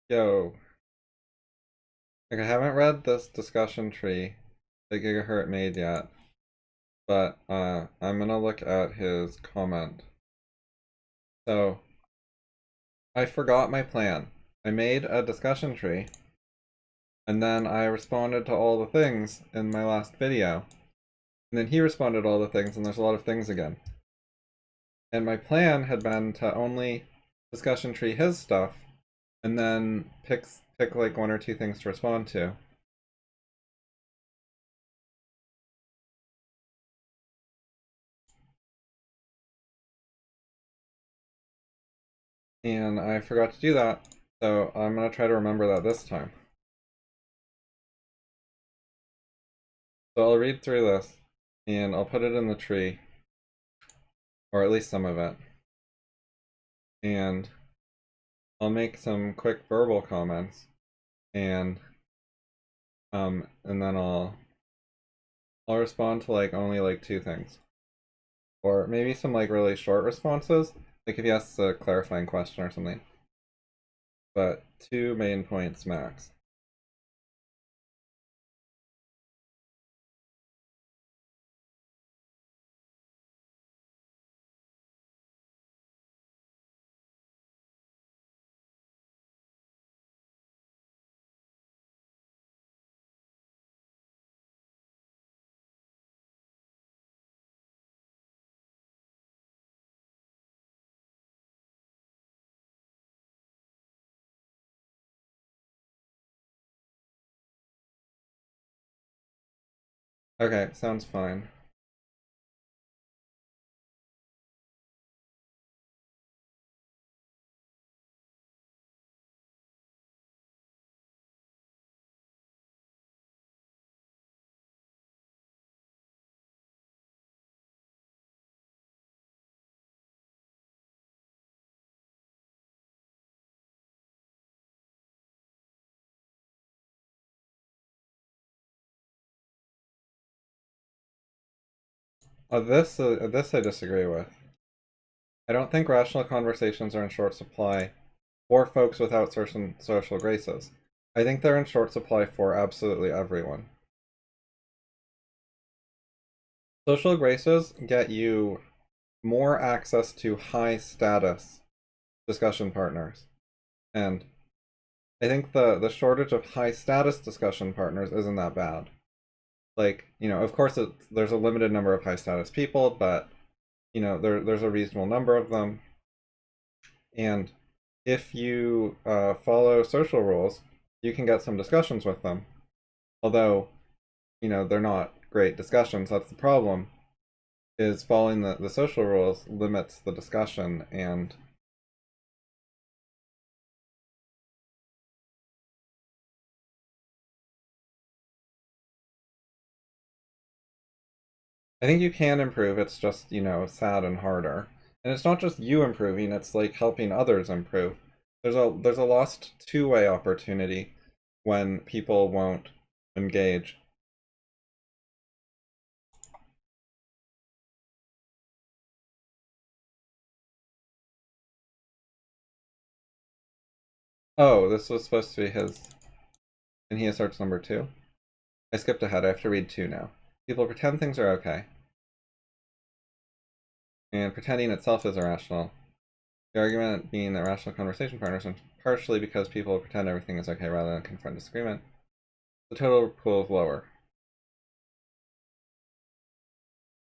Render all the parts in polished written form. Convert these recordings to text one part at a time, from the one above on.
Yo, like I haven't read this discussion tree that Gigahurt made yet, but I'm gonna look at his comment. So I forgot my plan. I made a discussion tree, and then I responded to all the things in my last video, and then he responded to all the things, and there's a lot of things again. And my plan had been to only discussion tree his stuff, and then pick like one or two things to respond to. And I forgot to do that, so I'm gonna try to remember that this time. So I'll read through this, and I'll put it in the tree, or at least some of it, and I'll make some quick verbal comments, and then I'll respond to like only like two things, or maybe some like really short responses, like if he asks a clarifying question or something. But two main points max. Okay, sounds fine. This I disagree with. I don't think rational conversations are in short supply for folks without certain social graces. I think they're in short supply for absolutely everyone. Social graces get you more access to high status discussion partners. And I think the shortage of high status discussion partners isn't that bad. Like, of course there's a limited number of high status people, but there's a reasonable number of them. And if you follow social rules, you can get some discussions with them. Although, they're not great discussions. That's the problem, is following the social rules limits the discussion. And I think you can improve, it's just, sad and harder. And it's not just you improving, it's like helping others improve. There's a lost two-way opportunity when people won't engage. Oh, this was supposed to be his, and he asserts number two. I skipped ahead, I have to read two now. People pretend things are okay. And pretending itself is irrational. The argument being that rational conversation partners, and partially because people pretend everything is okay rather than confront disagreement, the total pool is lower.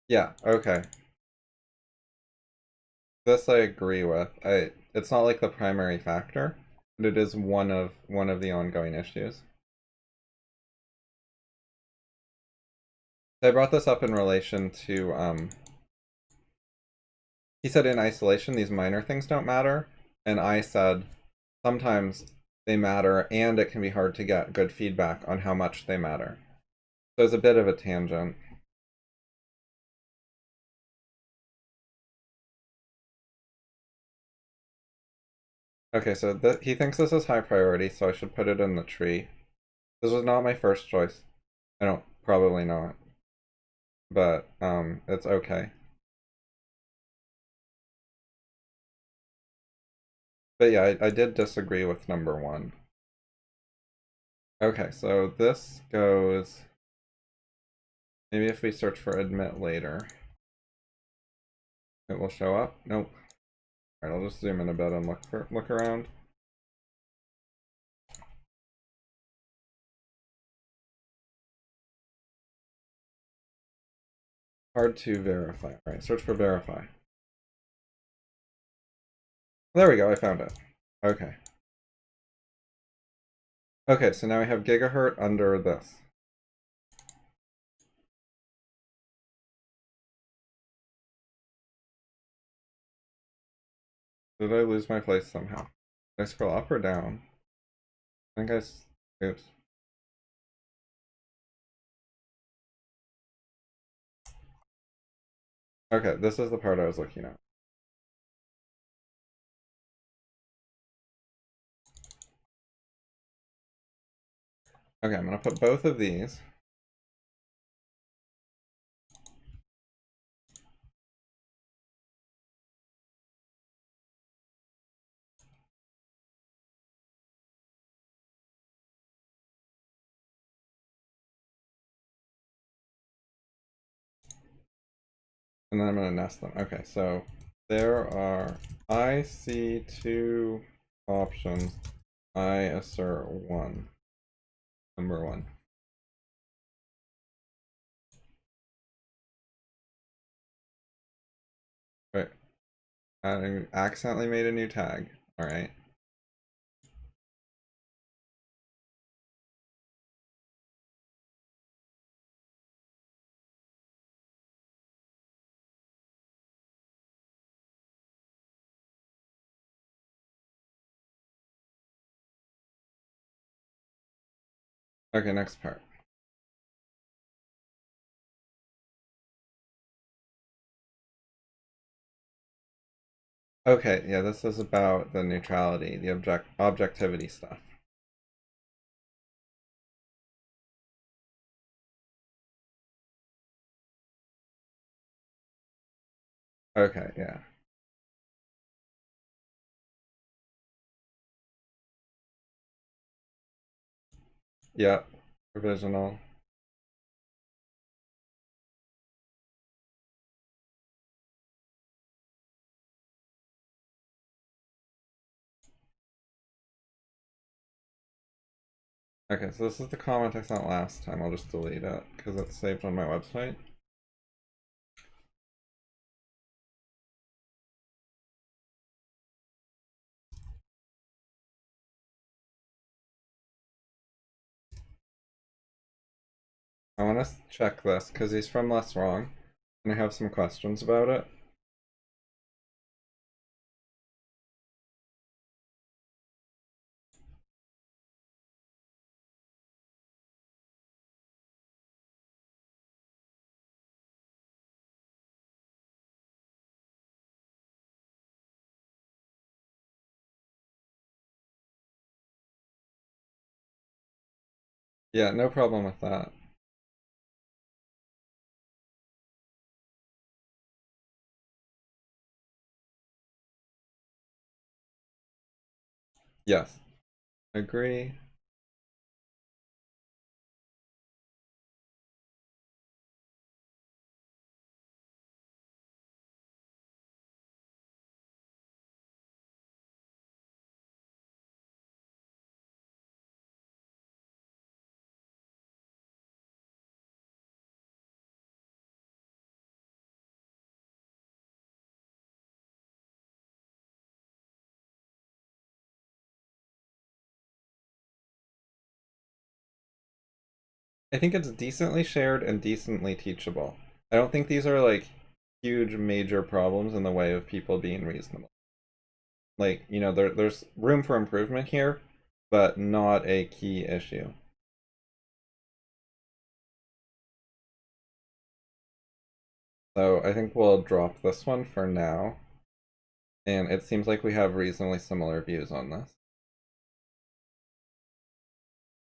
Yeah, okay. This I agree with. It's not like the primary factor, but it is one of the ongoing issues. So I brought this up in relation to he said in isolation these minor things don't matter, and I said sometimes they matter and it can be hard to get good feedback on how much they matter. So it's a bit of a tangent. Okay, so he thinks this is high priority, so I should put it in the tree. This was not my first choice. I don't, probably not. But it's okay. But yeah, I did disagree with number one. Okay, so this goes. Maybe if we search for admit later, it will show up. Nope. All right, I'll just zoom in a bit and look around. Hard to verify. All right, search for verify. There we go. I found it. Okay. Okay, so now we have gigahurt under this. Did I lose my place somehow? Did I scroll up or down? I think oops. Okay, this is the part I was looking at. Okay, I'm gonna put both of these. And then I'm gonna nest them. Okay, so there are, I see two options. I assert one. Number one. Wait, I accidentally made a new tag. All right. Okay, next part. Okay, yeah, this is about the neutrality, the objectivity stuff. Okay, yeah. Yep. Provisional. Okay, so this is the comment I sent last time. I'll just delete it because it's saved on my website. I want to check this because he's from Less Wrong, and I have some questions about it. Yeah, no problem with that. Yes, agree. I think it's decently shared and decently teachable. I don't think these are like huge major problems in the way of people being reasonable. Like, you know, there's room for improvement here, but not a key issue. So I think we'll drop this one for now. And it seems like we have reasonably similar views on this.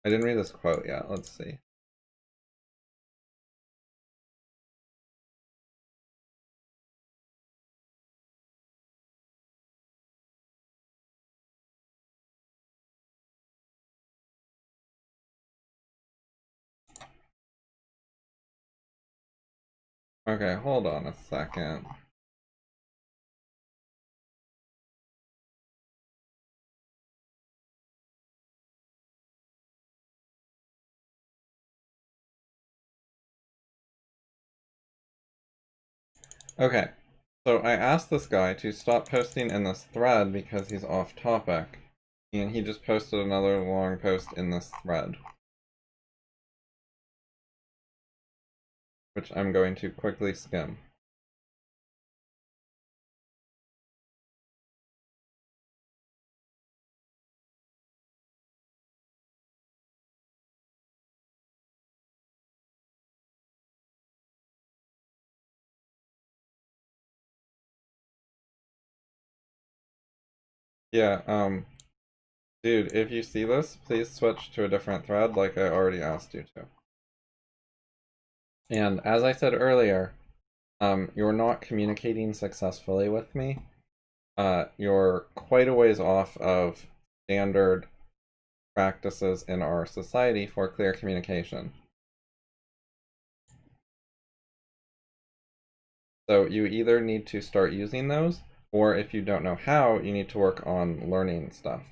I didn't read this quote yet. Let's see. Okay, hold on a second. Okay, so I asked this guy to stop posting in this thread because he's off topic, and he just posted another long post in this thread, which I'm going to quickly skim. Yeah, dude, if you see this, please switch to a different thread like I already asked you to. And as I said earlier, you're not communicating successfully with me. You're quite a ways off of standard practices in our society for clear communication. So you either need to start using those, or if you don't know how, you need to work on learning stuff.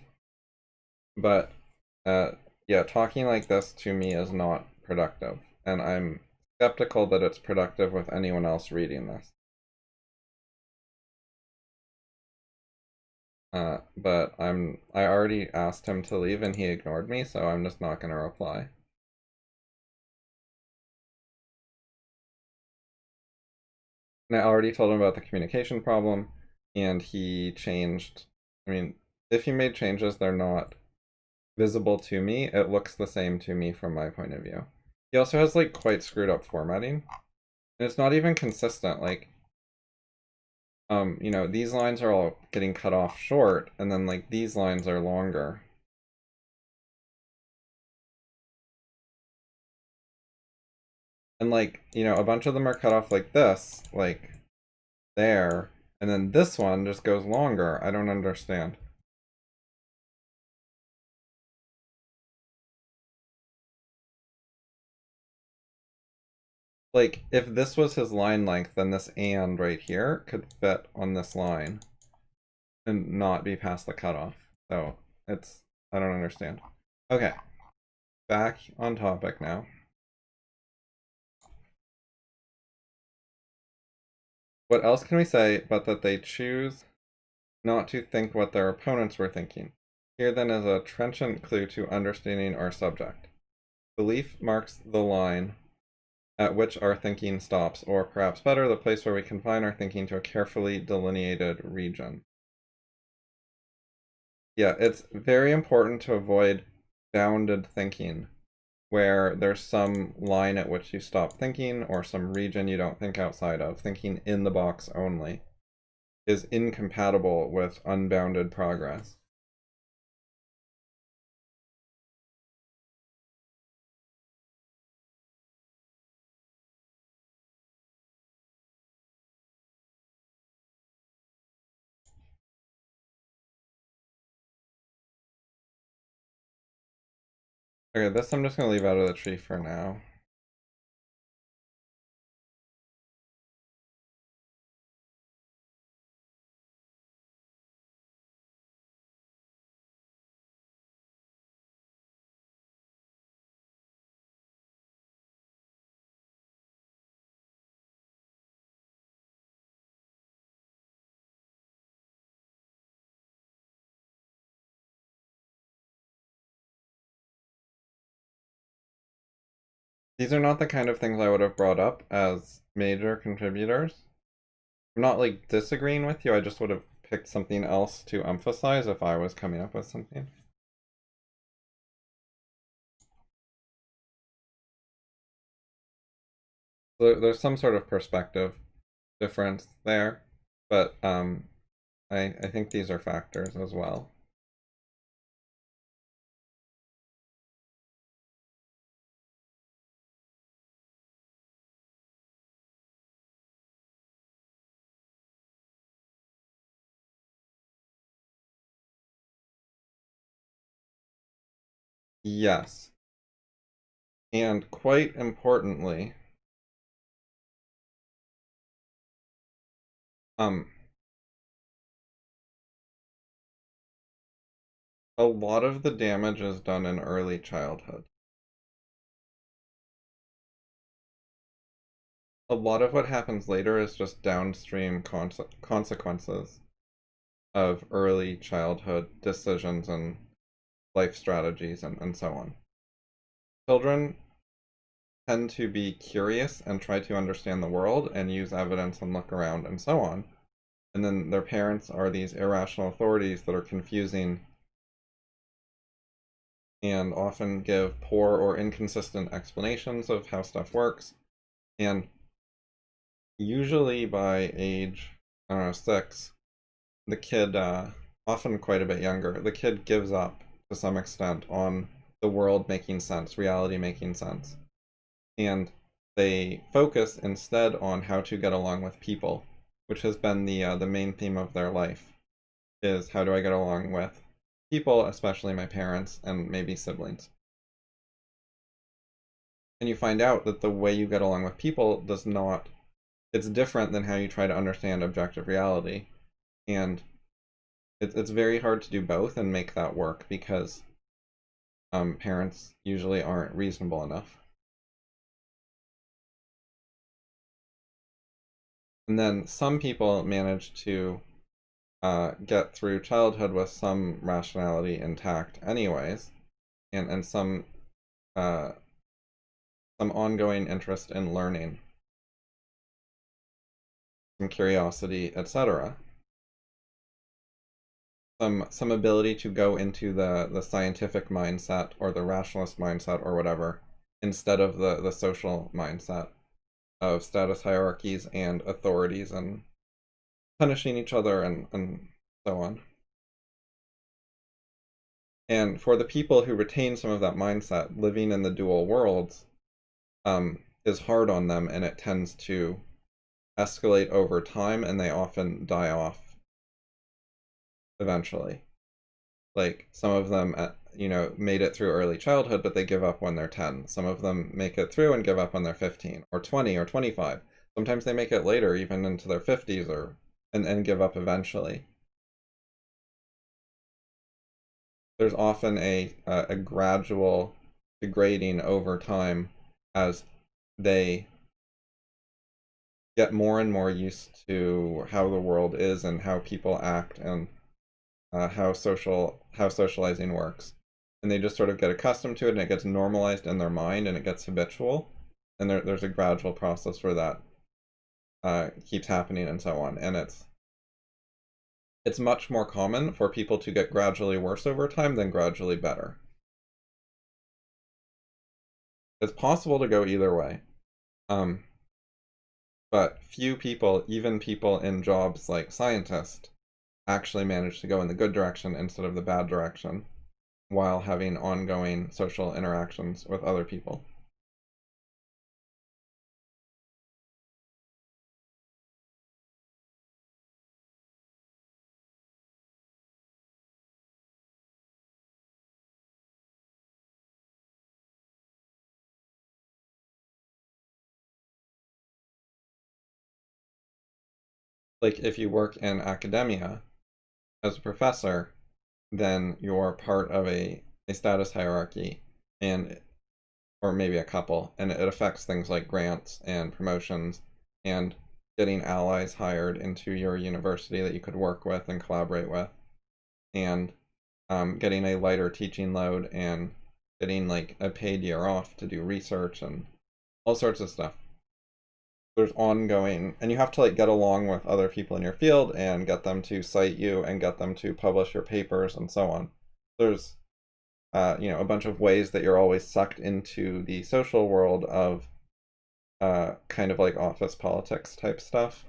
But yeah, talking like this to me is not productive, and I'm skeptical that it's productive with anyone else reading this. But I already asked him to leave and he ignored me, so I'm just not gonna reply. And I already told him about the communication problem, and he changed. I mean, if he made changes, they're not visible to me. It looks the same to me from my point of view. He also has like quite screwed up formatting, and it's not even consistent. Like, you know, these lines are all getting cut off short, and then like these lines are longer. And like, you know, a bunch of them are cut off like this, like there, and then this one just goes longer. I don't understand. Like, if this was his line length, then this and right here could fit on this line and not be past the cutoff. So it's, I don't understand. Okay, back on topic now. What else can we say but that they choose not to think what their opponents were thinking? Here then is a trenchant clue to understanding our subject. Belief marks the line at which our thinking stops, or perhaps better, the place where we confine our thinking to a carefully delineated region. Yeah, it's very important to avoid bounded thinking, where there's some line at which you stop thinking, or some region you don't think outside of. Thinking in the box only is incompatible with unbounded progress. Okay, this I'm just going to leave out of the tree for now. These are not the kind of things I would have brought up as major contributors. I'm not like disagreeing with you, I just would have picked something else to emphasize if I was coming up with something. So there's some sort of perspective difference there, but I think these are factors as well. Yes. And quite importantly, Um, a lot of the damage is done in early childhood. A lot of what happens later is just downstream consequences of early childhood decisions and life strategies and so on. Children tend to be curious and try to understand the world and use evidence and look around and so on. And then their parents are these irrational authorities that are confusing and often give poor or inconsistent explanations of how stuff works. And usually by age, I don't know, 6, the kid, often quite a bit younger, the kid gives up to some extent on the world making sense, reality making sense. And they focus instead on how to get along with people, which has been the main theme of their life, is how do I get along with people, especially my parents and maybe siblings. And you find out that the way you get along with people does not, it's different than how you try to understand objective reality. And it's very hard to do both and make that work because parents usually aren't reasonable enough. And then some people manage to get through childhood with some rationality intact anyways, and uh, some ongoing interest in learning, some curiosity, etc. Some ability to go into the scientific mindset or the rationalist mindset or whatever, instead of the social mindset of status hierarchies and authorities and punishing each other and so on. And for the people who retain some of that mindset, living in the dual worlds is hard on them, and it tends to escalate over time, and they often die off eventually. Like some of them, made it through early childhood, but they give up when they're 10. Some of them make it through and give up when they're 15 or 20 or 25. Sometimes they make it later, even into their 50s, and give up eventually. There's often a gradual degrading over time as they get more and more used to how the world is and how people act and how socializing works, and they just sort of get accustomed to it, and it gets normalized in their mind, and it gets habitual, and there's a gradual process where that keeps happening and so on, and it's much more common for people to get gradually worse over time than gradually better. It's possible to go either way. But few people, even people in jobs like scientists, actually manage to go in the good direction instead of the bad direction while having ongoing social interactions with other people. Like if you work in academia as a professor, then you're part of a status hierarchy, and or maybe a couple, and it affects things like grants and promotions and getting allies hired into your university that you could work with and collaborate with, and getting a lighter teaching load and getting like a paid year off to do research and all sorts of stuff. There's ongoing, and you have to like get along with other people in your field and get them to cite you and get them to publish your papers and so on. There's a bunch of ways that you're always sucked into the social world of kind of like office politics type stuff,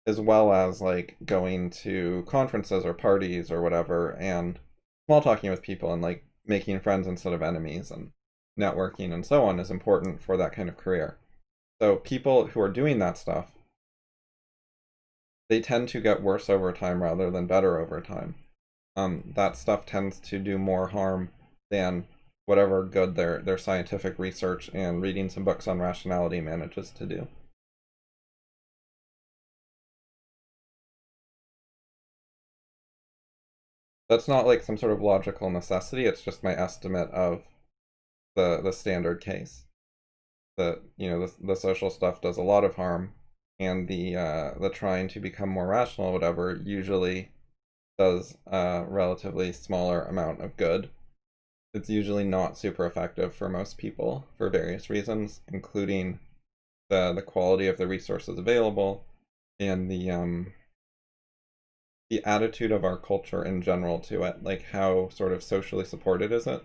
as well as like going to conferences or parties or whatever and small talking with people and like making friends instead of enemies, and networking and so on is important for that kind of career. So people who are doing that stuff, they tend to get worse over time rather than better over time. That stuff tends to do more harm than whatever good their scientific research and reading some books on rationality manages to do. That's not like some sort of logical necessity, it's just my estimate of the standard case. That, you know, the social stuff does a lot of harm, and the trying to become more rational or whatever usually does a relatively smaller amount of good. It's usually not super effective for most people for various reasons, including the quality of the resources available and the attitude of our culture in general to it, like how sort of socially supported is it?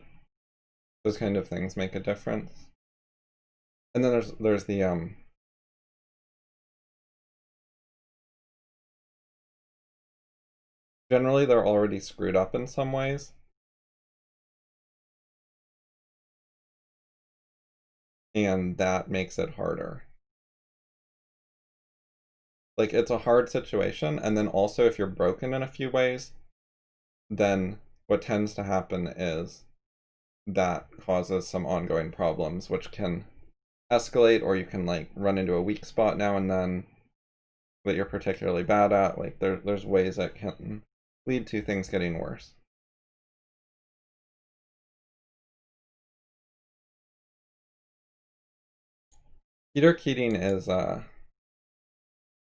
Those kind of things make a difference. And then there's the generally they're already screwed up in some ways. And that makes it harder. Like, it's a hard situation, and then also if you're broken in a few ways, then what tends to happen is that causes some ongoing problems, which can escalate, or you can like run into a weak spot now and then that you're particularly bad at. Like there's ways that can lead to things getting worse. Peter Keating is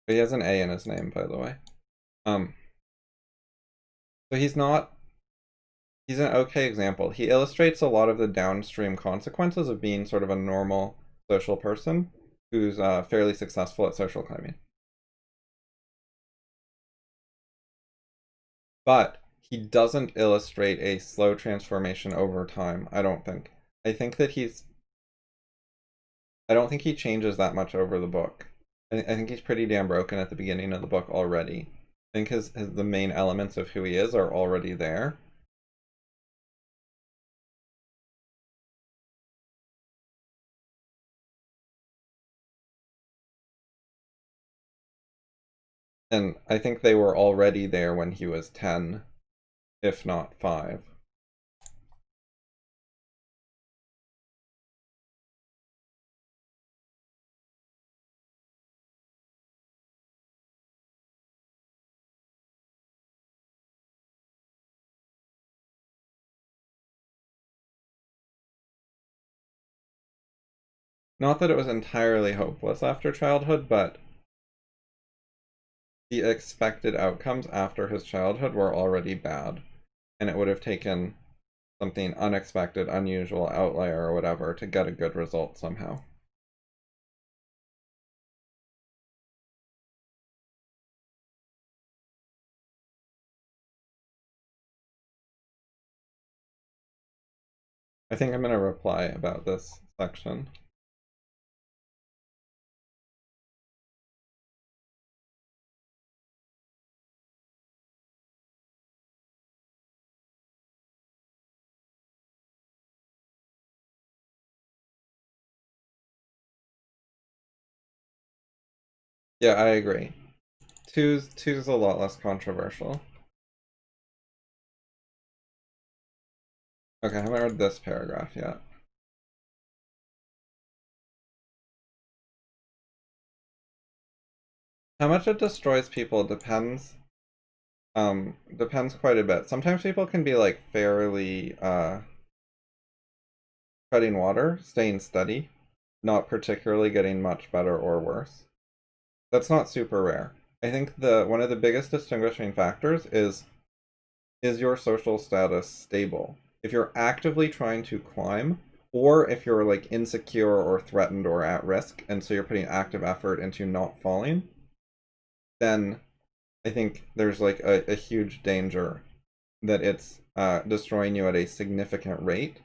he has an A in his name, by the way. Um so he's an okay example. He illustrates a lot of the downstream consequences of being sort of a normal social person who's fairly successful at social climbing. But he doesn't illustrate a slow transformation over time, I don't think. I think that I don't think he changes that much over the book. I think he's pretty damn broken at the beginning of the book already. I think the main elements of who he is are already there. And I think they were already there when he was 10, if not 5. Not that it was entirely hopeless after childhood, but the expected outcomes after his childhood were already bad. And it would have taken something unexpected, unusual, outlier, or whatever to get a good result somehow. I think I'm going to reply about this section. Yeah, I agree. Two's a lot less controversial. Okay, I haven't read this paragraph yet. How much it destroys people depends quite a bit. Sometimes people can be like fairly treading water, staying steady, not particularly getting much better or worse. That's not super rare. I think the one of the biggest distinguishing factors is your social status stable? If you're actively trying to climb, or if you're like insecure or threatened or at risk, and so you're putting active effort into not falling, then I think there's like a huge danger that it's destroying you at a significant rate.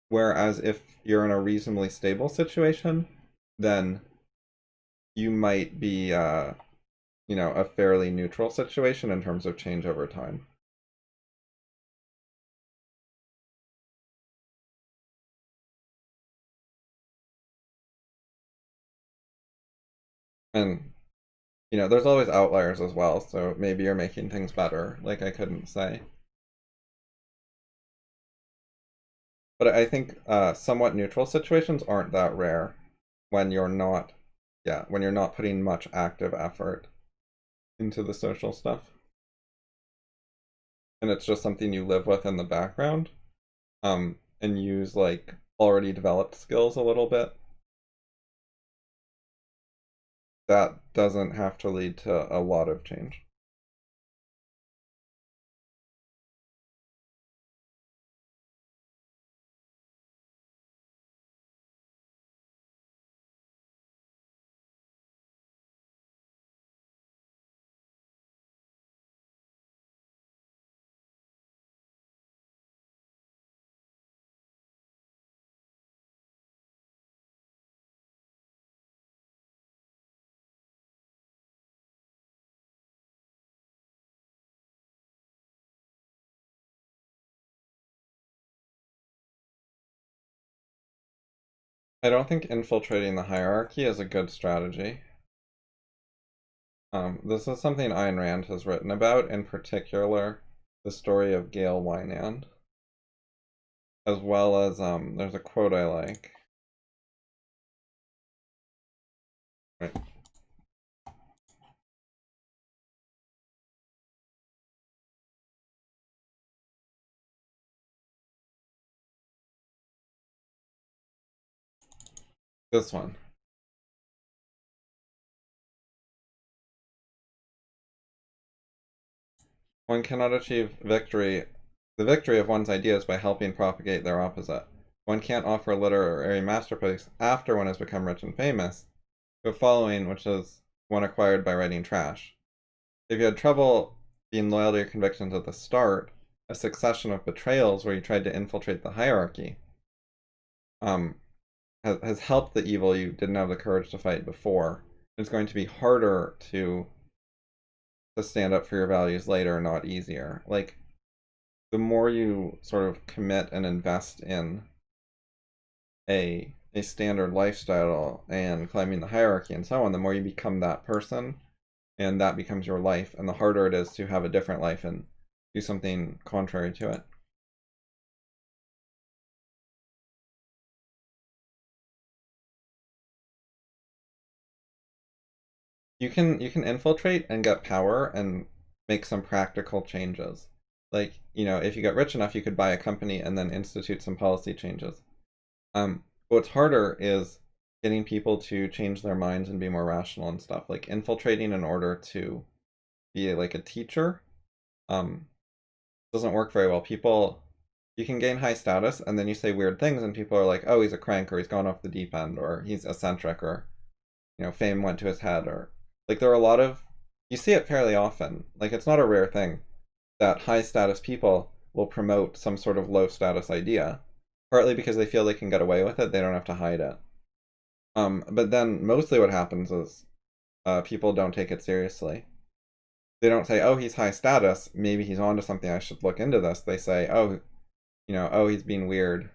Whereas if you're in a reasonably stable situation, then you might be, you know, a fairly neutral situation in terms of change over time. And you know, there's always outliers as well, so maybe you're making things better. Like, I couldn't say. But I think somewhat neutral situations aren't that rare when you're not, yeah, when you're not putting much active effort into the social stuff. and it's just something you live with in the background, and use like already developed skills a little bit, that doesn't have to lead to a lot of change. I don't think infiltrating the hierarchy is a good strategy. This is something Ayn Rand has written about, in particular, the story of Gail Wynand, as well as there's a quote I like. Right. This one. One cannot achieve the victory of one's ideas by helping propagate their opposite. One can't offer a literary masterpiece after one has become rich and famous, but following which is one acquired by writing trash. If you had trouble being loyal to your convictions at the start, a succession of betrayals where you tried to infiltrate the hierarchy um, has helped the evil you didn't have the courage to fight before. It's going to be harder to stand up for your values later, not easier. Like, the more you sort of commit and invest in a standard lifestyle and climbing the hierarchy and so on, the more you become that person, and that becomes your life, and the harder it is to have a different life and do something contrary to it. You can infiltrate and get power and make some practical changes. Like, if you get rich enough, you could buy a company and then institute some policy changes. What's harder is getting people to change their minds and be more rational and stuff. Like infiltrating in order to be like a teacher, um, doesn't work very well. You can gain high status and then you say weird things and people are like, oh, he's a crank, or he's gone off the deep end, or he's eccentric, or fame went to his head, or like there are a lot of you see it fairly often. Like it's not a rare thing that high status people will promote some sort of low status idea, partly because they feel they can get away with it, they don't have to hide it. But then mostly what happens is people don't take it seriously. They don't say, oh, he's high status, maybe he's onto something, I should look into this. They say, oh, oh, he's being weird.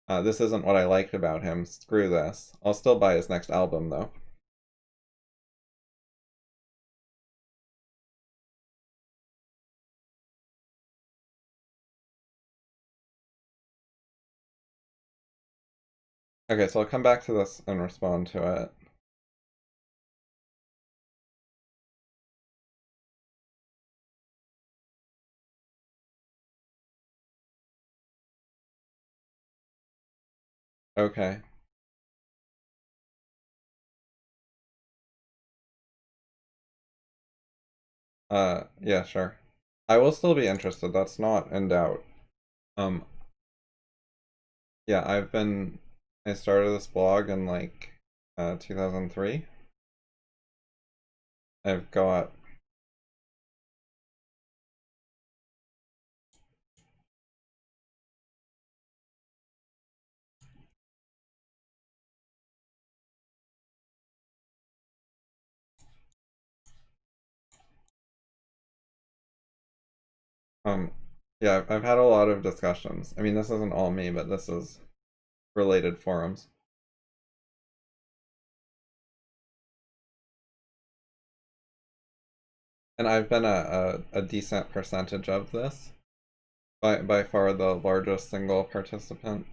This isn't what I liked about him. Screw this. I'll still buy his next album, though. Okay, so I'll come back to this and respond to it. Okay. Yeah, sure. I will still be interested. That's not in doubt. Um, yeah, I started this blog in like 2003. I've got um yeah, I've had a lot of discussions. I mean, this isn't all me, but this is related forums. And I've been a decent percentage of this, by far the largest single participant.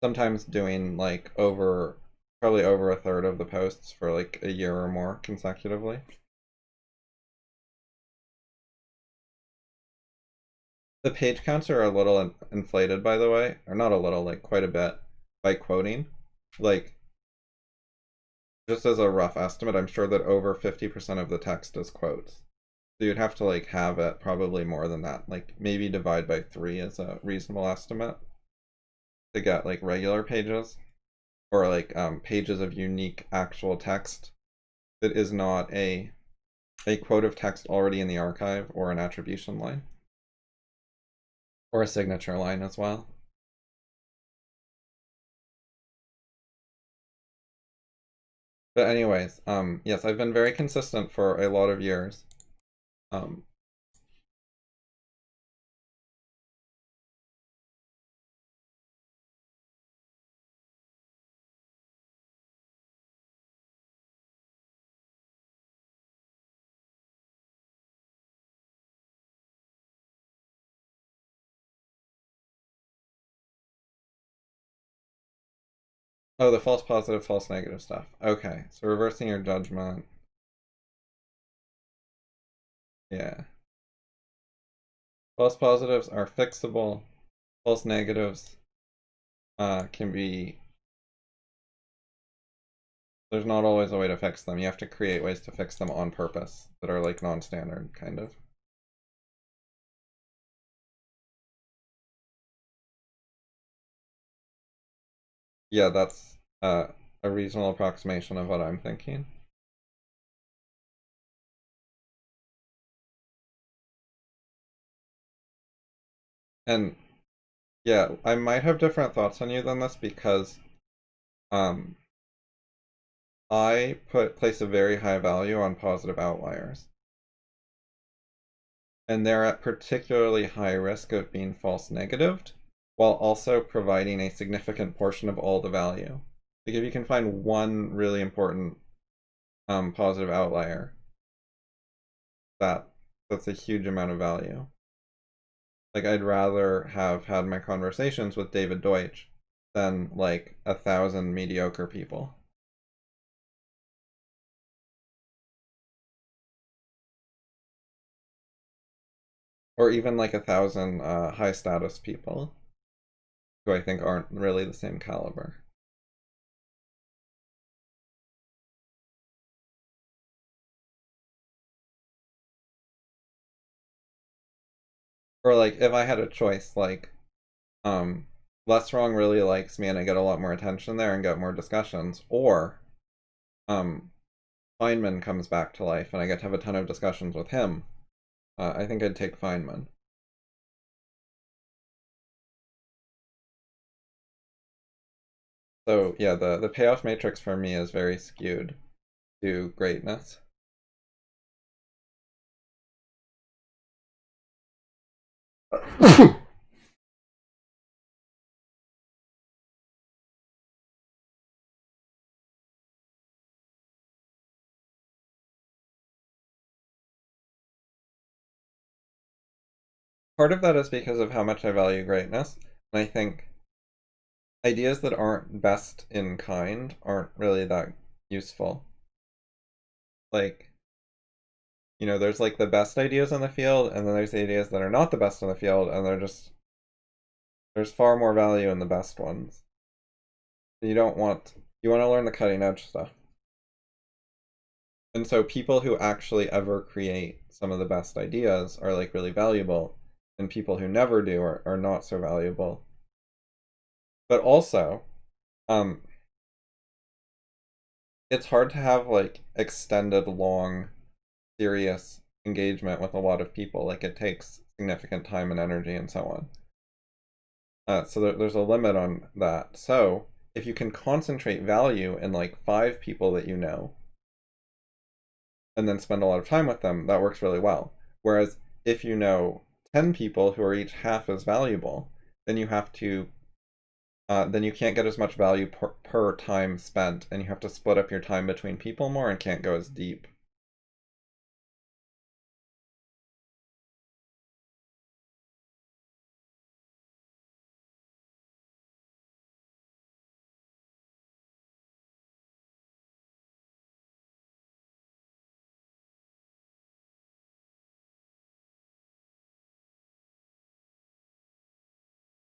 Sometimes doing like probably over a third of the posts for like a year or more consecutively. The page counts are a little inflated, by the way, or not a little, like quite a bit, by quoting. Like, just as a rough estimate, I'm sure that over 50% of the text is quotes. So you'd have to like have it probably more than that. Like maybe divide by 3 is a reasonable estimate to get like regular pages, or like pages of unique actual text that is not a quote of text already in the archive, or an attribution line, or a signature line as well. But anyways, yes, I've been very consistent for a lot of years. Um, oh, the false positive, false negative stuff. Okay, so reversing your judgment. Yeah. False positives are fixable. False negatives can be, there's not always a way to fix them. You have to create ways to fix them on purpose that are like non-standard, kind of. Yeah, that's a reasonable approximation of what I'm thinking. And yeah, I might have different thoughts on you than this because um, I place a very high value on positive outliers. And they're at particularly high risk of being false negatived, while also providing a significant portion of all the value. Like if you can find one really important positive outlier, that's a huge amount of value. Like I'd rather have had my conversations with David Deutsch than like 1,000 mediocre people. Or even like 1,000 high status people who I think aren't really the same caliber. Or like if I had a choice, like um Less Wrong really likes me and I get a lot more attention there and get more discussions, or um Feynman comes back to life and I get to have a ton of discussions with him, I think I'd take Feynman. So yeah, the payoff matrix for me is very skewed to greatness. Part of that is because of how much I value greatness, and I think ideas that aren't best in kind aren't really that useful. Like, there's like the best ideas in the field, and then there's ideas that are not the best in the field, and there's far more value in the best ones. You want to learn the cutting edge stuff. And so people who actually ever create some of the best ideas are like really valuable, and people who never do are not so valuable. But also, um, it's hard to have like extended, long, serious engagement with a lot of people. Like it takes significant time and energy and so on. So there's a limit on that. So if you can concentrate value in like 5 people that you know, and then spend a lot of time with them, that works really well. Whereas if you know 10 people who are each half as valuable, then you can't get as much value per time spent, and you have to split up your time between people more and can't go as deep.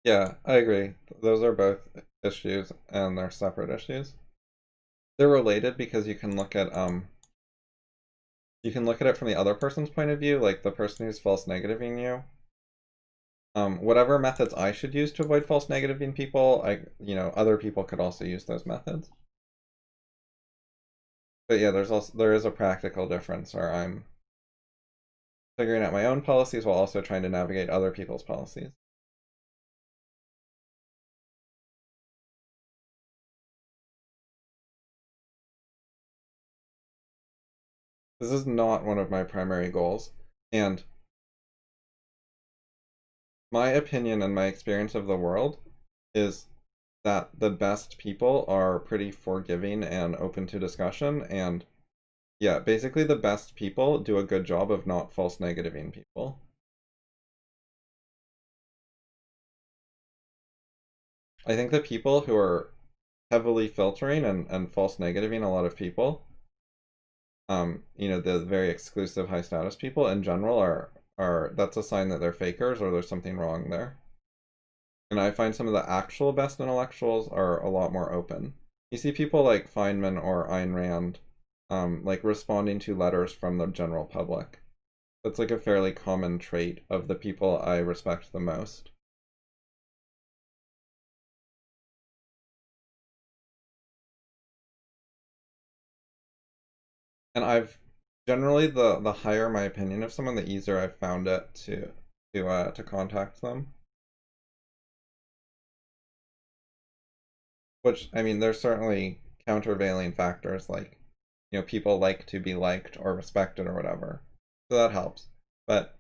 Yeah, I agree. Those are both issues and they're separate issues. They're related because you can look at it from the other person's point of view, like the person who's false negativing you. Whatever methods I should use to avoid false negativing people, other people could also use those methods. But yeah, there is a practical difference where I'm figuring out my own policies while also trying to navigate other people's policies. This is not one of my primary goals, and my opinion and my experience of the world is that the best people are pretty forgiving and open to discussion, and yeah, basically the best people do a good job of not false negativing people. I think the people who are heavily filtering and false negativing a lot of people, the very exclusive high status people in general are that's a sign that they're fakers or there's something wrong there. And I find some of the actual best intellectuals are a lot more open. You see people like Feynman or Ayn Rand, like responding to letters from the general public. That's like a fairly common trait of the people I respect the most. And I've generally the higher my opinion of someone, the easier I've found it to contact them. Which I mean, there's certainly countervailing factors like people like to be liked or respected or whatever, so that helps. But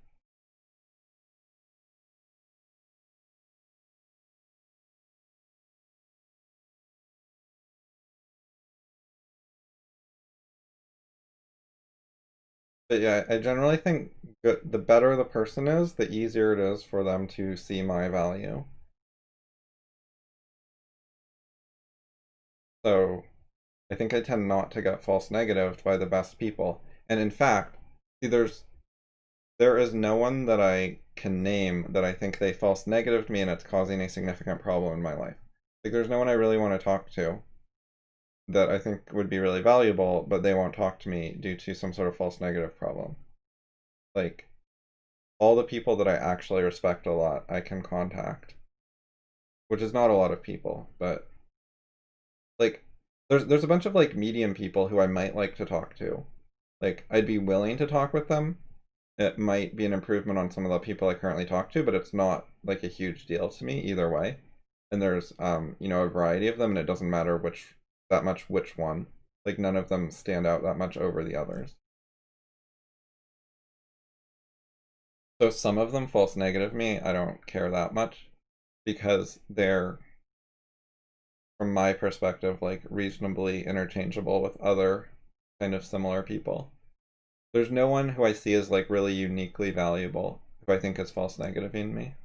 yeah, I generally think the better the person is, the easier it is for them to see my value. So I think I tend not to get false negatived by the best people. And in fact, see, there is no one that I can name that I think they false negatived me and it's causing a significant problem in my life. Like there's no one I really want to talk to that I think would be really valuable, but they won't talk to me due to some sort of false negative problem. Like all the people that I actually respect a lot, I can contact, which is not a lot of people, but like there's a bunch of like medium people who I might like to talk to. Like I'd be willing to talk with them. It might be an improvement on some of the people I currently talk to, but it's not like a huge deal to me either way. And there's a variety of them and it doesn't matter which one. Like none of them stand out that much over the others. So some of them false negative me, I don't care that much because they're from my perspective like reasonably interchangeable with other kind of similar people. There's no one who I see as like really uniquely valuable who I think is false negativing me.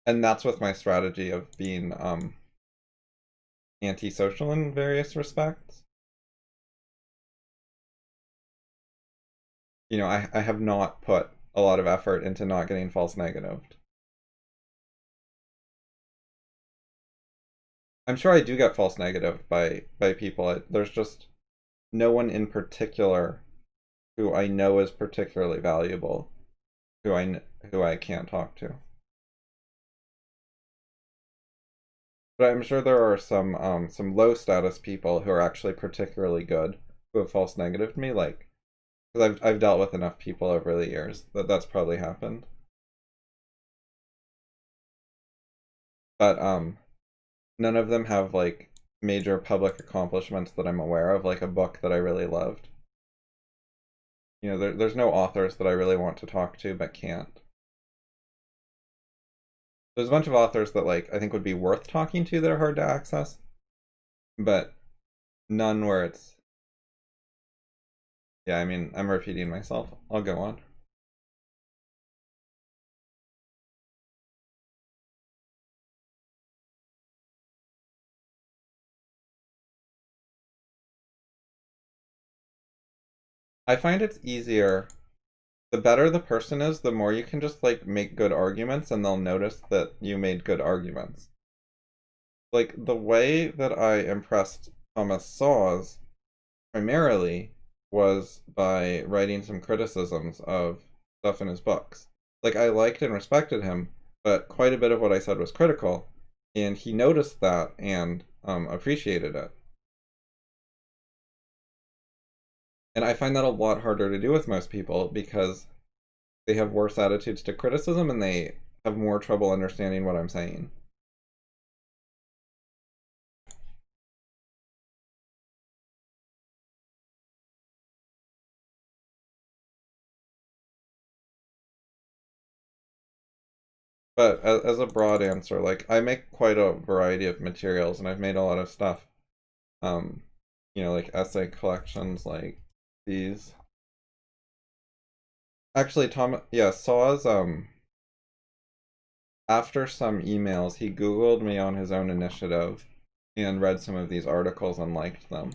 And that's with my strategy of being antisocial in various respects. I have not put a lot of effort into not getting false negatived. I'm sure I do get false negative by people. There's just no one in particular who I know is particularly valuable who I can't talk to. But I'm sure there are some low status people who are actually particularly good who have false negative me, like because I've dealt with enough people over the years that that's probably happened. But none of them have like major public accomplishments that I'm aware of, like a book that I really loved. There's no authors that I really want to talk to but can't. There's a bunch of authors that like I think would be worth talking to that are hard to access, but none where it's yeah, I mean, I'm repeating myself. I'll go on. I find it's easier the better the person is, the more you can just like make good arguments and they'll notice that you made good arguments. Like the way that I impressed Thomas Sawes primarily was by writing some criticisms of stuff in his books. Like I liked and respected him, but quite a bit of what I said was critical, and he noticed that and appreciated it. And I find that a lot harder to do with most people because they have worse attitudes to criticism and they have more trouble understanding what I'm saying. But as a broad answer, like I make quite a variety of materials and I've made a lot of stuff. Um, like essay collections like these. Actually, Saw's after some emails, he Googled me on his own initiative and read some of these articles and liked them.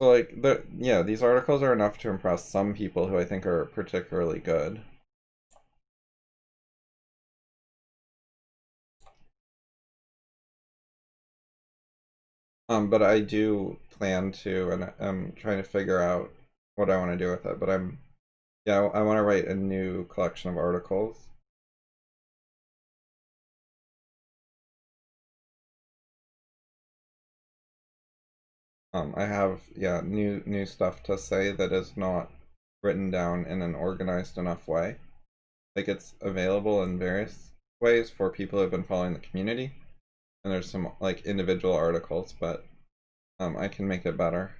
So like these articles are enough to impress some people who I think are particularly good. But I do plan to, and I'm trying to figure out what I want to do with it. But I want to write a new collection of articles. I have new stuff to say that is not written down in an organized enough way. Like it's available in various ways for people who have been following the community, and there's some like individual articles, but I can make it better.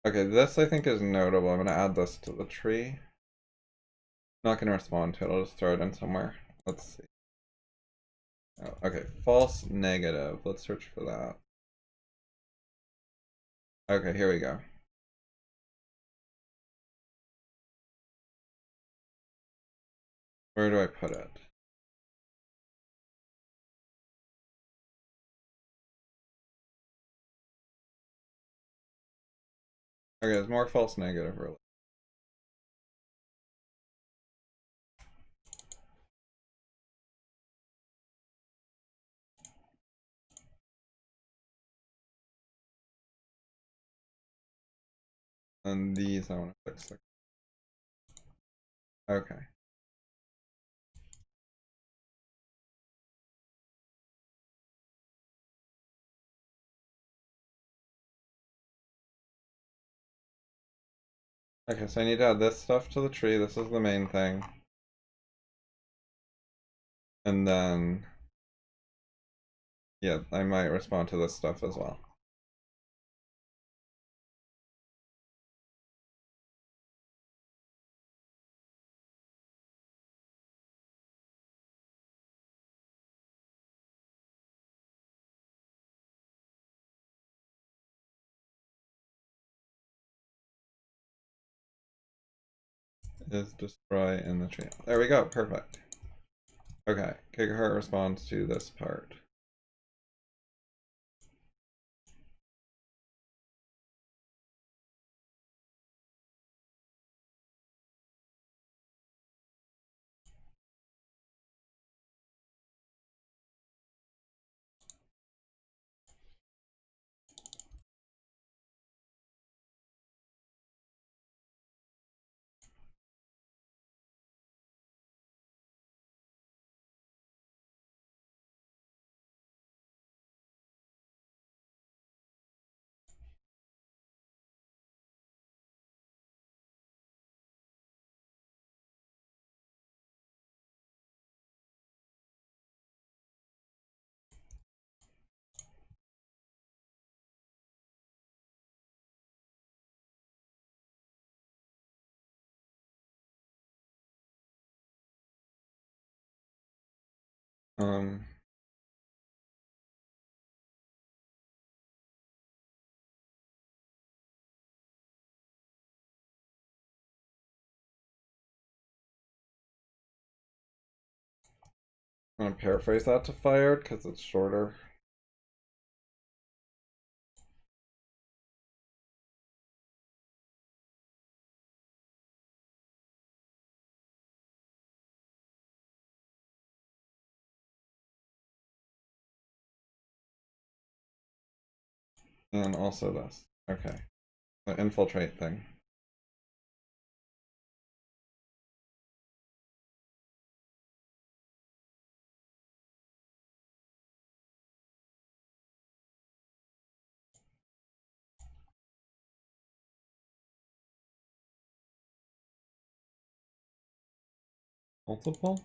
Okay, this I think is notable. I'm gonna add this to the tree. Not gonna respond to it. I'll just throw it in somewhere. Let's see. Oh, okay, false negative. Let's search for that. Okay, here we go. Where do I put it? Okay, there's more false negative really. And these I want to fix. Okay. Okay, so I need to add this stuff to the tree. This is the main thing. And then, yeah, I might respond to this stuff as well. Is destroy in the tree. There we go, perfect. Okay, gigahurt responds to this part. Um, I'm gonna paraphrase that to fired because it's shorter. And also this. Okay. The infiltrate thing. Multiple?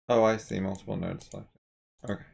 Oh, I see. Multiple nodes selected. Okay.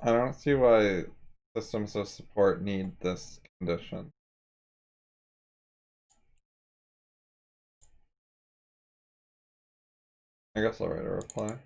I don't see why systems of support need this condition. I guess I'll write a reply.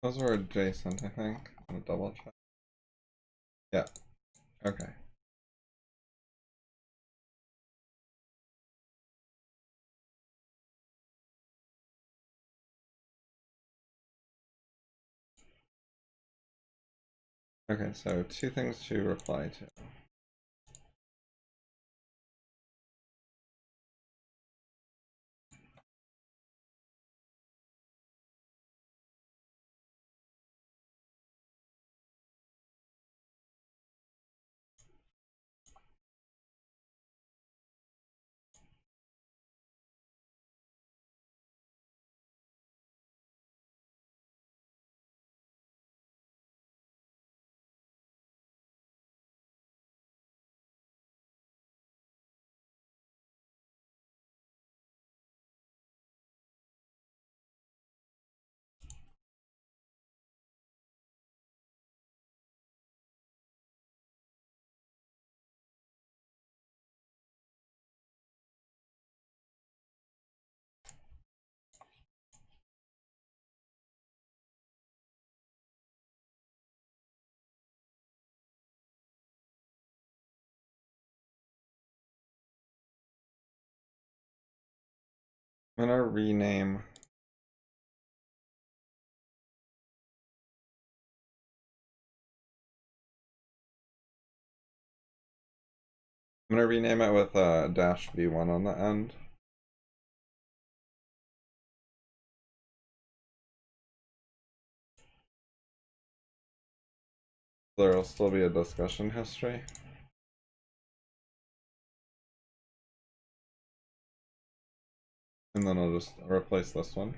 Those were adjacent, I think. I'm gonna double check. Yeah. Okay. Okay, so two things to reply to. I'm gonna rename. I'm gonna rename it with a dash v1 on the end. There'll still be a discussion history. And then I'll just replace this one.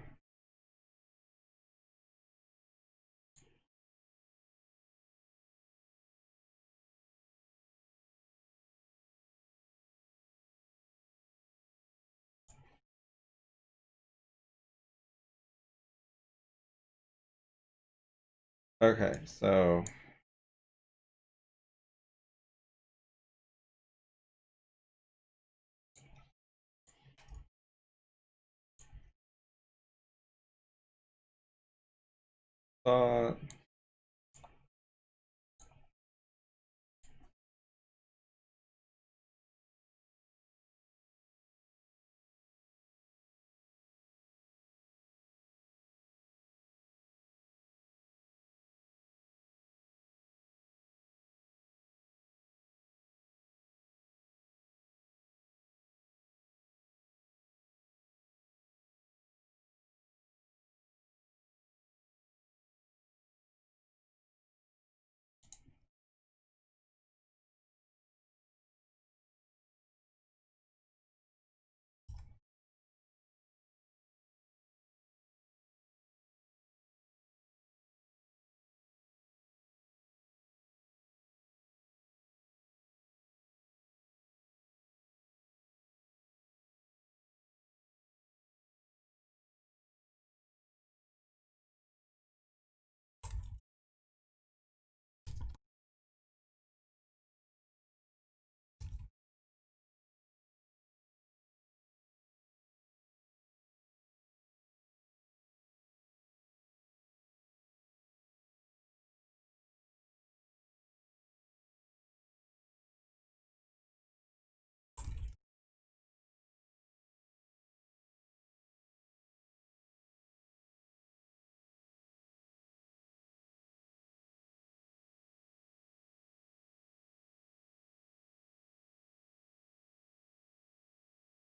Okay, so thought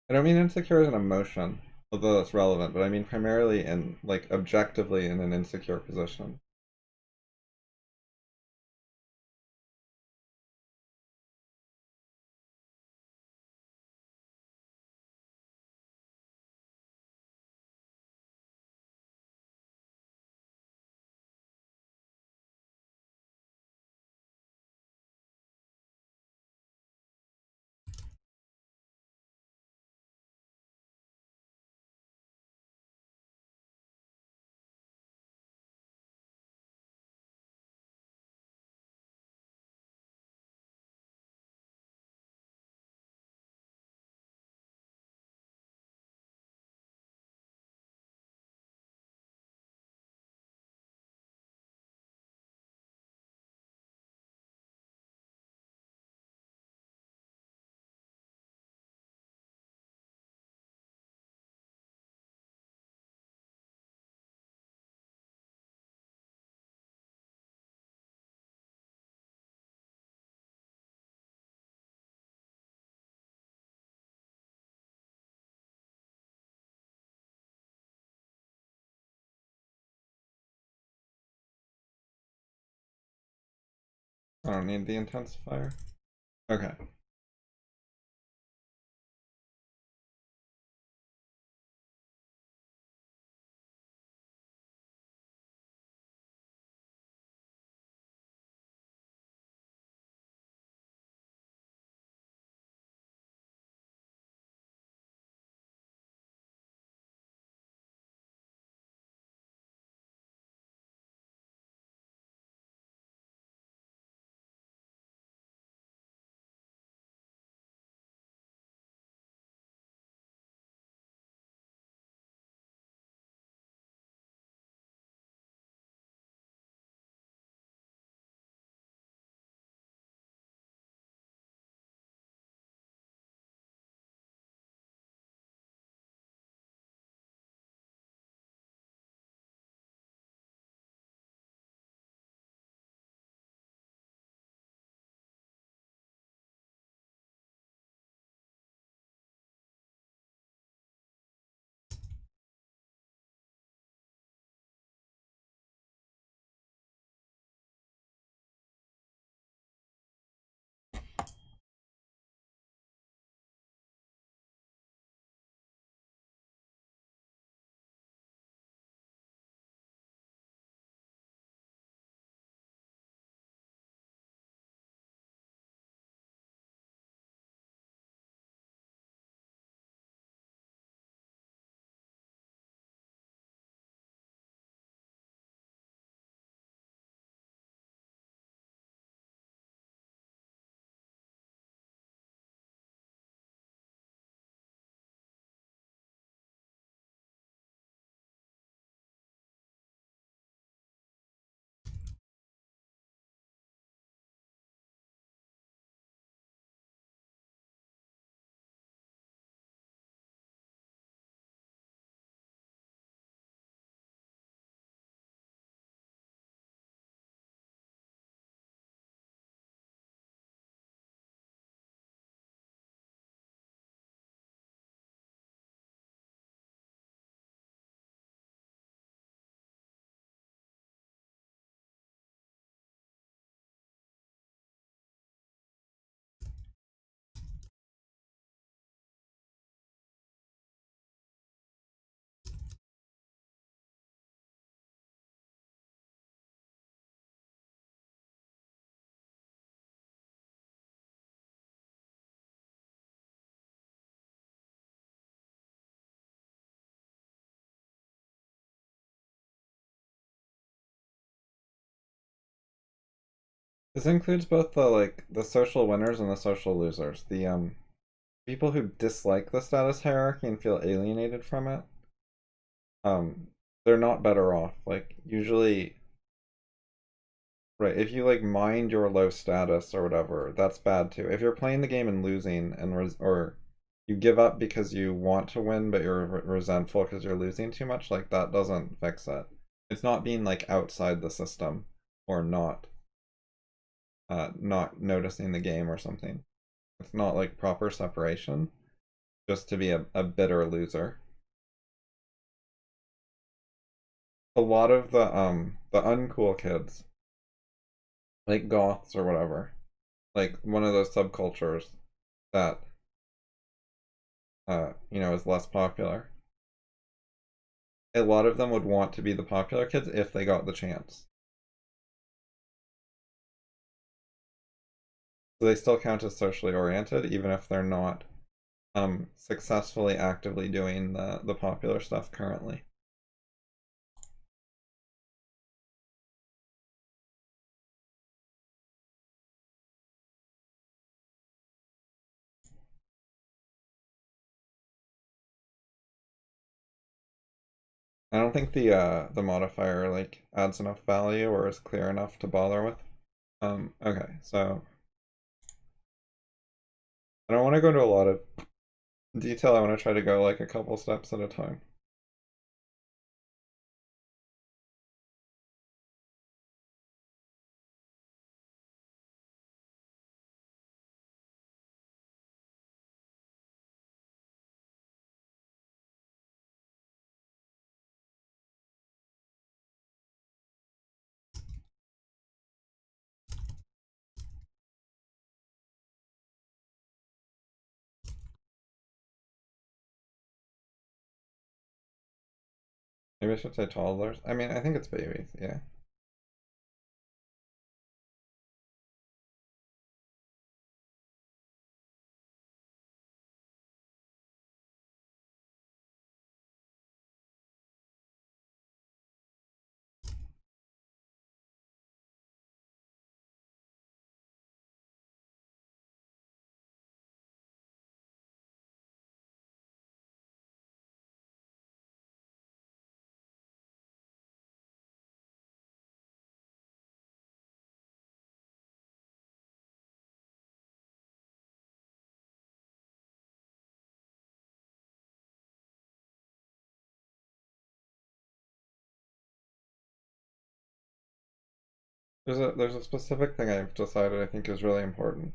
I don't mean insecure as an emotion, although that's relevant, but I mean primarily in like objectively in an insecure position. I don't need the intensifier. Okay. This includes both the social winners and the social losers. The people who dislike the status hierarchy and feel alienated from it, um, they're not better off. Like usually, right, if you like mind your low status or whatever, that's bad too. If you're playing the game and losing or you give up because you want to win but you're resentful because you're losing too much, like that doesn't fix it. It's not being like outside the system or not noticing the game or something. It's not like proper separation, just to be a bitter loser. A lot of the uncool kids, like goths or whatever, like one of those subcultures that is less popular. A lot of them would want to be the popular kids if they got the chance. So they still count as socially oriented even if they're not successfully actively doing the popular stuff currently. I don't think the modifier like adds enough value or is clear enough to bother with. Okay, so I don't want to go into a lot of detail. I want to try to go like a couple steps at a time. Maybe I should say toddlers. I mean, I think it's babies, yeah. There's a specific thing I've decided I think is really important.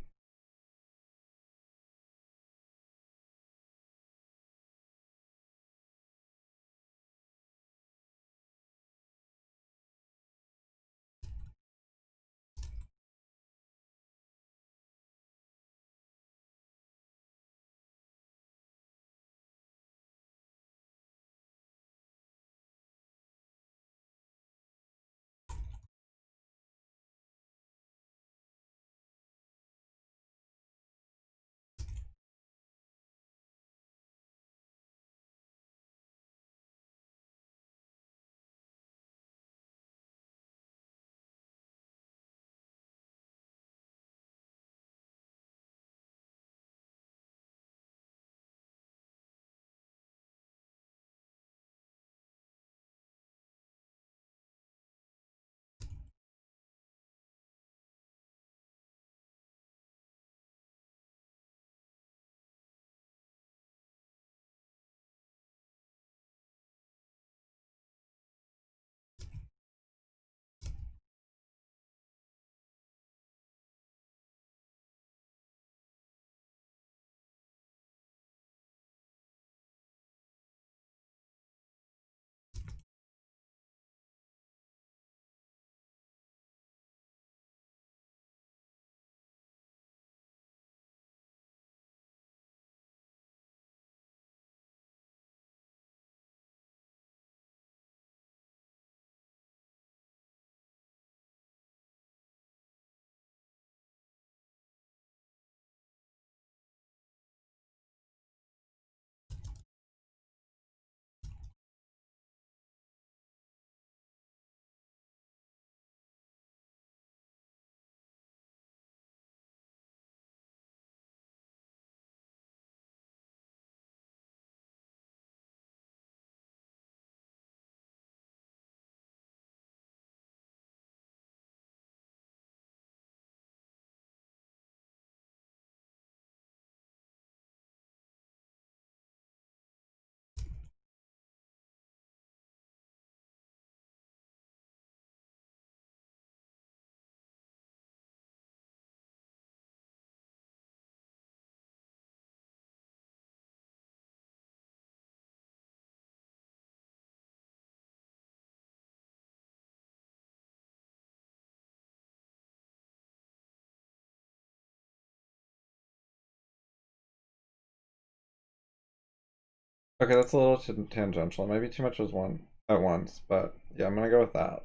Okay, that's a little tangential. Maybe too much as one at once, but yeah, I'm gonna go with that.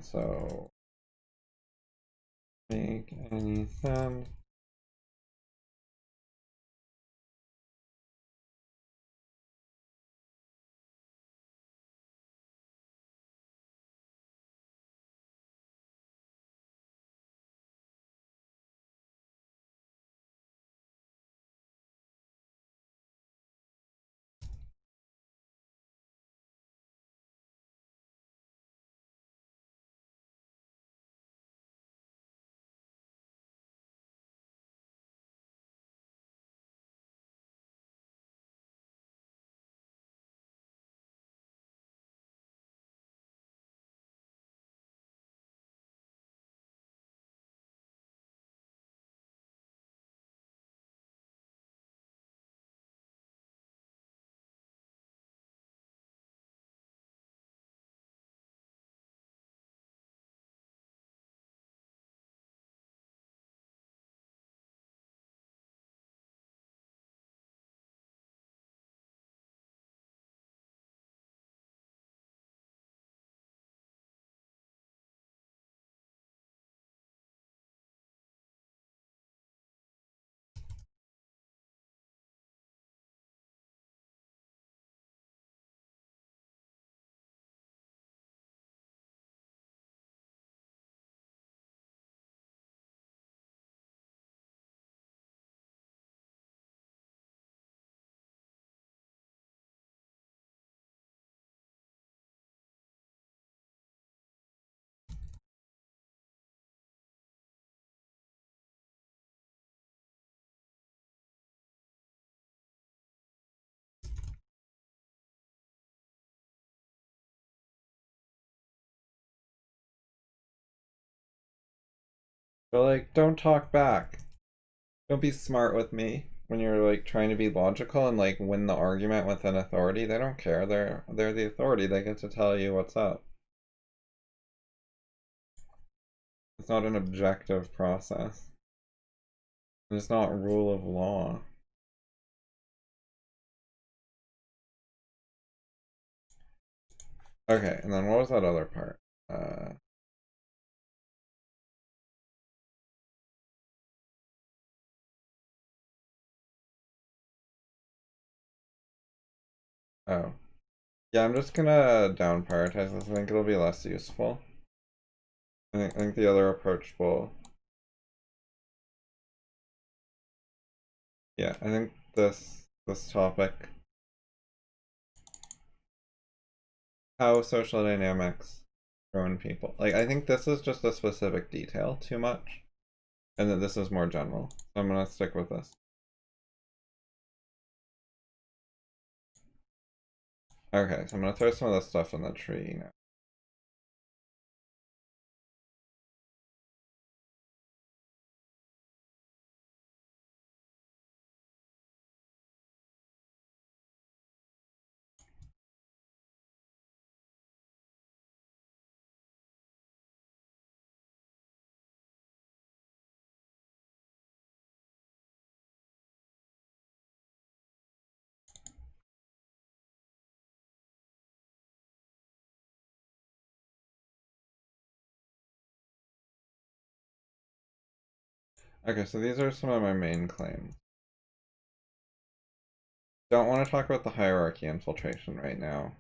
So make any sense. But like, don't talk back. Don't be smart with me when you're like trying to be logical and like win the argument with an authority. They don't care. They're the authority. They get to tell you what's up. It's not an objective process. It's not rule of law. Okay, and then what was that other part? Oh. Yeah, I'm just gonna down prioritize this. I think it'll be less useful. I think the other approach will. Yeah, I think this topic, how social dynamics ruin people. Like, I think this is just a specific detail too much, and that this is more general. So I'm gonna stick with this. Okay, so I'm gonna throw some of this stuff in the tree now. Okay, so these are some of my main claims. Don't want to talk about the hierarchy infiltration right now.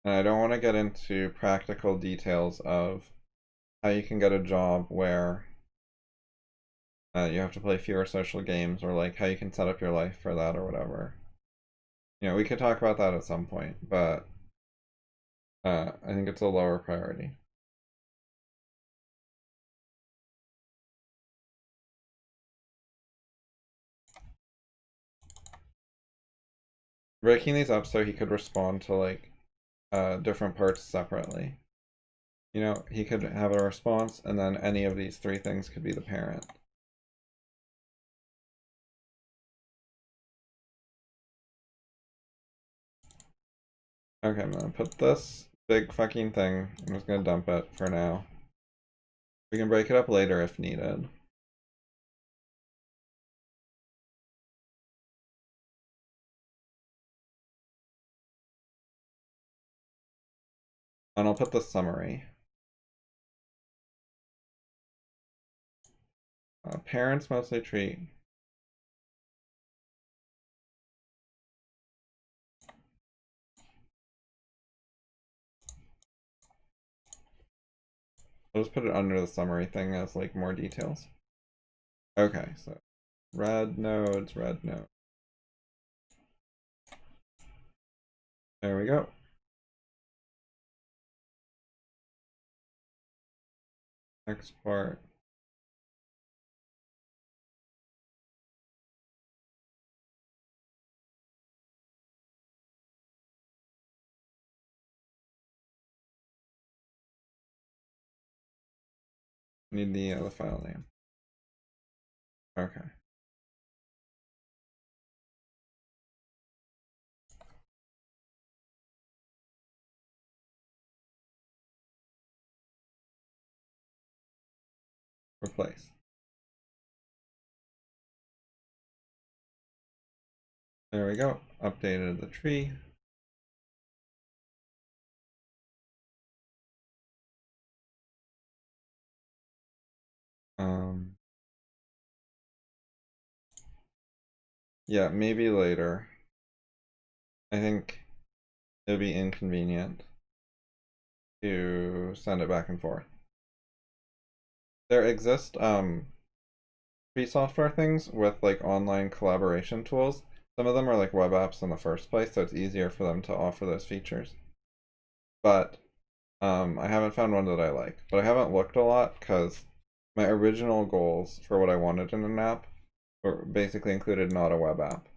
And I don't want to get into practical details of how you can get a job where you have to play fewer social games, or like how you can set up your life for that or whatever. You know, we could talk about that at some point, but I think it's a lower priority. Breaking these up so he could respond to like different parts separately. You know, he could have a response, and then any of these three things could be the parent. Okay, I'm gonna put this big fucking thing. I'm just gonna dump it for now. We can break it up later if needed. And I'll put the summary. Parents mostly treat I'll just put it under the summary thing as like more details. Okay, so red nodes, red node. There we go. Export. Need the file name. Okay. Replace. There we go. Updated the tree. Yeah, maybe later. I think it would be inconvenient to send it back and forth. There exist free software things with like online collaboration tools. Some of them are like web apps in the first place, so it's easier for them to offer those features. But I haven't found one that I like. But I haven't looked a lot because my original goals for what I wanted in an app were basically included not a web app.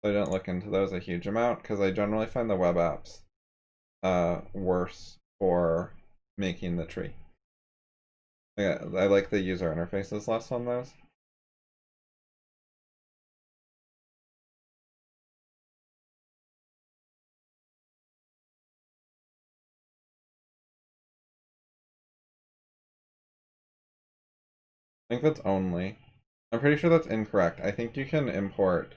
So I didn't look into those a huge amount because I generally find the web apps worse for making the tree. Yeah, I like the user interfaces less on those. I think that's only. I'm pretty sure that's incorrect. I think you can import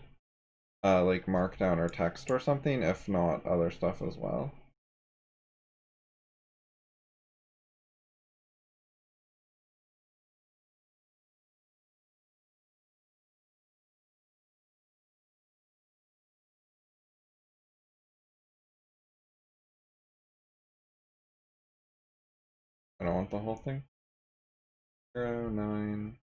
like markdown or text or something, if not other stuff as well. I don't want the whole thing. 09.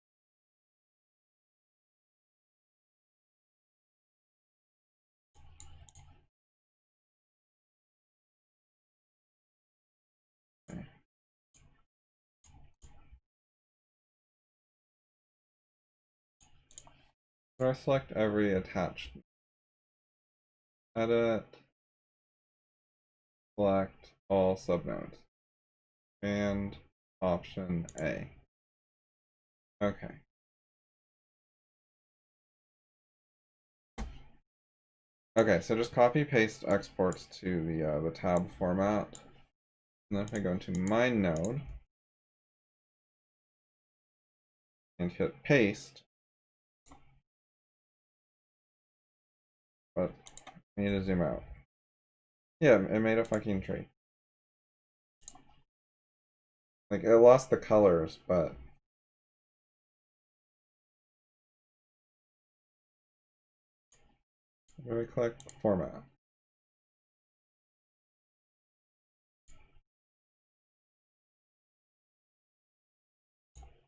Okay. So I select every attached. Edit. Select all subnodes. And option A. Okay. Okay, so just copy paste exports to the tab format. And then if I go into my node and hit paste, but I need to zoom out. Yeah, it made a fucking tree. Like, it lost the colors, but let me click format.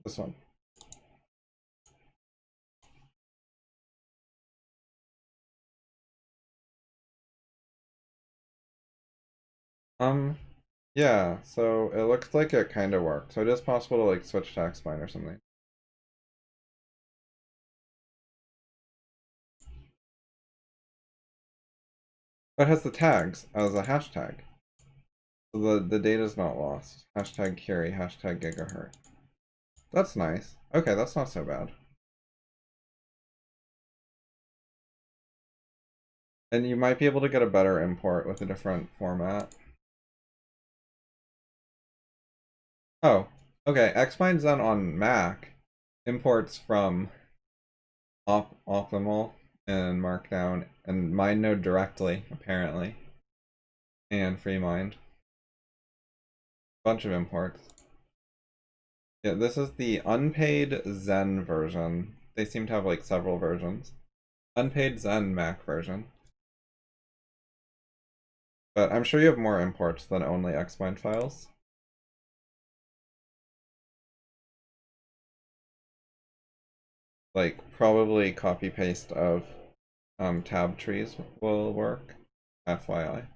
This one. Yeah, so it looks like it kind of worked. So it is possible to like switch to Xbind or something. But it has the tags as a hashtag. So the data is not lost. Hashtag Curie, hashtag gigahurt. That's nice. Okay, that's not so bad. And you might be able to get a better import with a different format. Oh, okay. Xbind's then on Mac imports from Optimal and Markdown and MindNode directly, apparently, and FreeMind. Bunch of imports. Yeah, this is the unpaid Zen version. They seem to have like several versions. Unpaid Zen Mac version. But I'm sure you have more imports than only Xbind files. Like, probably copy-paste of tab trees will work. FYI.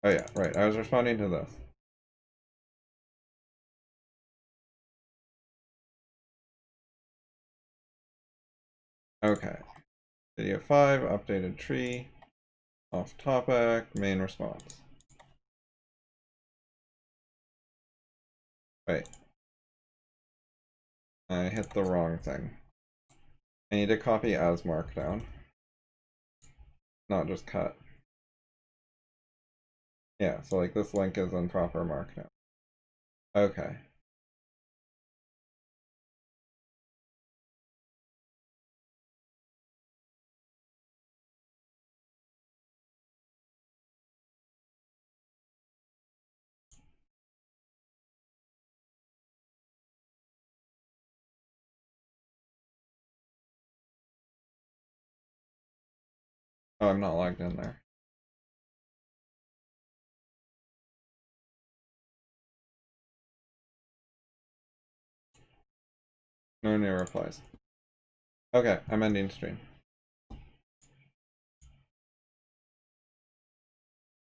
Oh yeah, right. I was responding to this. Okay. Video 5, updated tree, off topic, main response. Wait. I hit the wrong thing. I need to copy as markdown, not just cut. Yeah, so like this link is in proper markdown. Okay. Oh, I'm not logged in there. No new replies. Okay, I'm ending stream.